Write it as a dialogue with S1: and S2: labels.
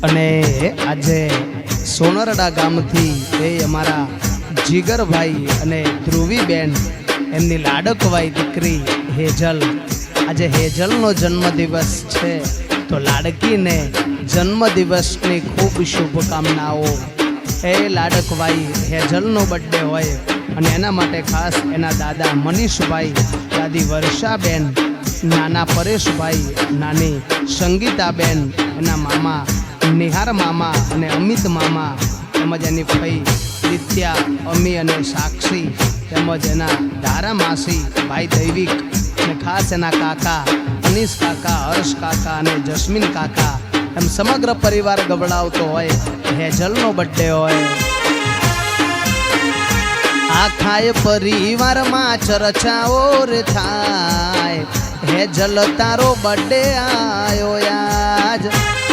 S1: અને આજે સોનરડા ગામથી એ અમારા જીગરભાઈ અને ધ્રુવીબેન એમની લાડકવાઈ દીકરી હેજલ, આજે હેજલનો જન્મદિવસ છે તો લાડકીને જન્મદિવસની ખૂબ શુભકામનાઓ। એ લાડકવાઈ હેજલનો બર્થડે હોય અને એના માટે ખાસ એના દાદા મનીષભાઈ, દાદી વર્ષાબેન, નાના પરેશભાઈ, નાની સંગીતાબેન, એના મામા નિહાર મામા અને અમિત મામા, તેમજ એની ફઈ દિત્યા, અમી અને સાક્ષી, તેમજ એના ધારા માસી, ભાઈ દૈવિક અને ખાસ એના કાકા અનીશ કાકા, હર્ષ કાકા અને જસ્મીન કાકા, એમ સમગ્ર પરિવાર ગબડાવતો હોય હેજલનો બર્થડે હોય। આખાય પરિવારમાં ચર્ચાઓ રે થાય, હેજલ તારો બર્થડે આયો આજ।